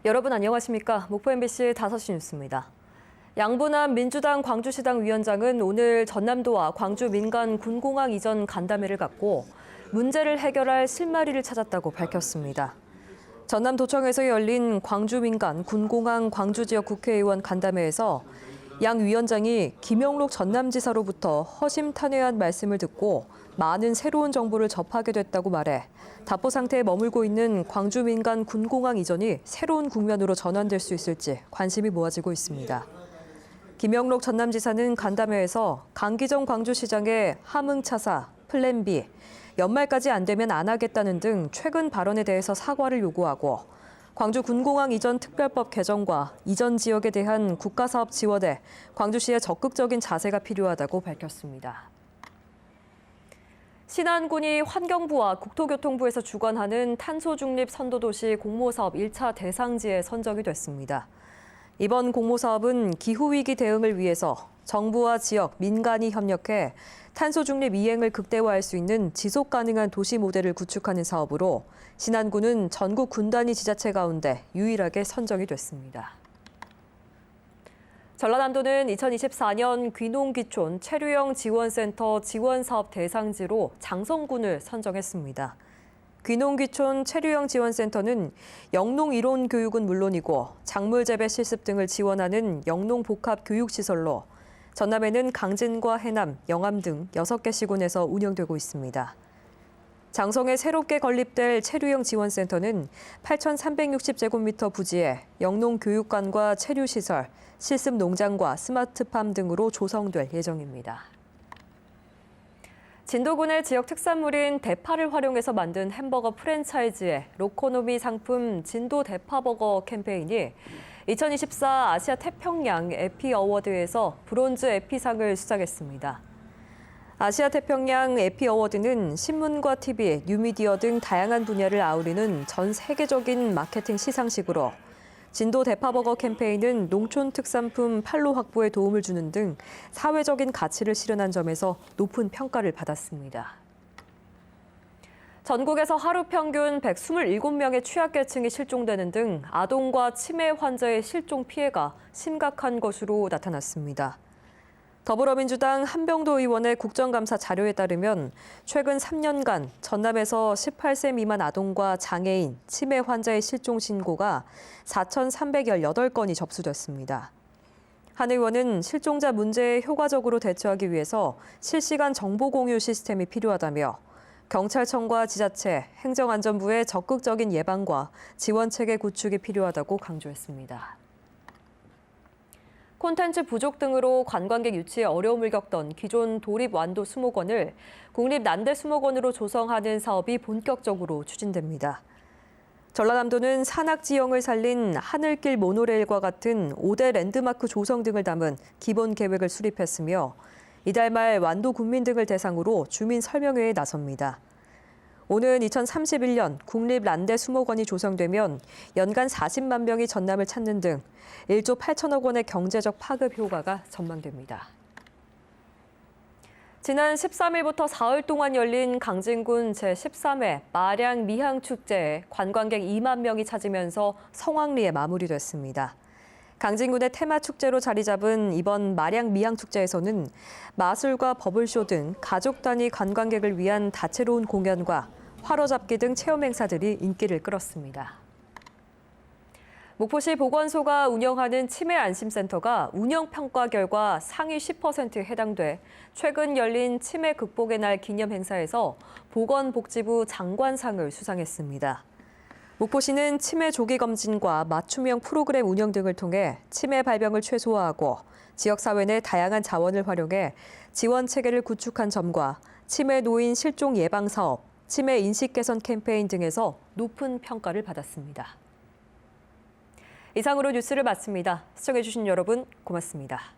여러분 안녕하십니까? 목포 MBC 5시 뉴스입니다. 양분한 민주당 광주시당 위원장은 오늘 전남도와 광주 민간 군공항 이전 간담회를 갖고 문제를 해결할 실마리를 찾았다고 밝혔습니다. 전남도청에서 열린 광주 민간 군공항 광주 지역 국회의원 간담회에서 양 위원장이 김영록 전남지사로부터 허심탄회한 말씀을 듣고 많은 새로운 정보를 접하게 됐다고 말해 답보 상태에 머물고 있는 광주 민간 군공항 이전이 새로운 국면으로 전환될 수 있을지 관심이 모아지고 있습니다. 김영록 전남지사는 간담회에서 강기정 광주시장의 함흥차사, 플랜 B, 연말까지 안 되면 안 하겠다는 등 최근 발언에 대해서 사과를 요구하고 광주 군공항 이전 특별법 개정과 이전 지역에 대한 국가사업 지원에 광주시의 적극적인 자세가 필요하다고 밝혔습니다. 신안군이 환경부와 국토교통부에서 주관하는 탄소중립 선도도시 공모사업 1차 대상지에 선정이 됐습니다. 이번 공모사업은 기후위기 대응을 위해서 정부와 지역, 민간이 협력해 탄소중립 이행을 극대화할 수 있는 지속가능한 도시 모델을 구축하는 사업으로 신안군은 전국 군단위 지자체 가운데 유일하게 선정이 됐습니다. 전라남도는 2024년 귀농귀촌 체류형 지원센터 지원사업 대상지로 장성군을 선정했습니다. 귀농귀촌 체류형 지원센터는 영농 이론 교육은 물론이고 작물 재배 실습 등을 지원하는 영농 복합 교육시설로 전남에는 강진과 해남, 영암 등 6개 시군에서 운영되고 있습니다. 장성에 새롭게 건립될 체류형 지원센터는 8,360제곱미터 부지에 영농교육관과 체류시설, 실습 농장과 스마트팜 등으로 조성될 예정입니다. 진도군의 지역 특산물인 대파를 활용해서 만든 햄버거 프랜차이즈의 로코노미 상품 진도 대파버거 캠페인이 2024 아시아 태평양 에피 어워드에서 브론즈 에피상을 수상했습니다. 아시아 태평양 에피 어워드는 신문과 TV, 뉴미디어 등 다양한 분야를 아우르는 전 세계적인 마케팅 시상식으로 진도 대파버거 캠페인은 농촌 특산품 판로 확보에 도움을 주는 등 사회적인 가치를 실현한 점에서 높은 평가를 받았습니다. 전국에서 하루 평균 127명의 취약계층이 실종되는 등 아동과 치매 환자의 실종 피해가 심각한 것으로 나타났습니다. 더불어민주당 한병도 의원의 국정감사 자료에 따르면 최근 3년간 전남에서 18세 미만 아동과 장애인, 치매 환자의 실종 신고가 4,318건이 접수됐습니다. 한 의원은 실종자 문제에 효과적으로 대처하기 위해서 실시간 정보 공유 시스템이 필요하다며 경찰청과 지자체, 행정안전부의 적극적인 예방과 지원 체계 구축이 필요하다고 강조했습니다. 콘텐츠 부족 등으로 관광객 유치에 어려움을 겪던 기존 도립완도 수목원을 국립난대수목원으로 조성하는 사업이 본격적으로 추진됩니다. 전라남도는 산악지형을 살린 하늘길 모노레일과 같은 5대 랜드마크 조성 등을 담은 기본 계획을 수립했으며 이달 말 완도 군민 등을 대상으로 주민 설명회에 나섭니다. 오는 2031년 국립난대수목원이 조성되면 연간 40만 명이 전남을 찾는 등 1조 8천억 원의 경제적 파급 효과가 전망됩니다. 지난 13일부터 사흘 동안 열린 강진군 제13회 마량 미향축제에 관광객 2만 명이 찾으면서 성황리에 마무리됐습니다. 강진군의 테마축제로 자리 잡은 이번 마량 미향축제에서는 마술과 버블쇼 등 가족 단위 관광객을 위한 다채로운 공연과 화로잡기 등 체험 행사들이 인기를 끌었습니다. 목포시 보건소가 운영하는 치매 안심센터가 운영 평가 결과 상위 10%에 해당돼 최근 열린 치매 극복의 날 기념 행사에서 보건복지부 장관상을 수상했습니다. 목포시는 치매 조기 검진과 맞춤형 프로그램 운영 등을 통해 치매 발병을 최소화하고 지역사회 내 다양한 자원을 활용해 지원 체계를 구축한 점과 치매 노인 실종 예방 사업, 치매 인식 개선 캠페인 등에서 높은 평가를 받았습니다. 이상으로 뉴스를 마칩니다. 시청해주신 여러분 고맙습니다.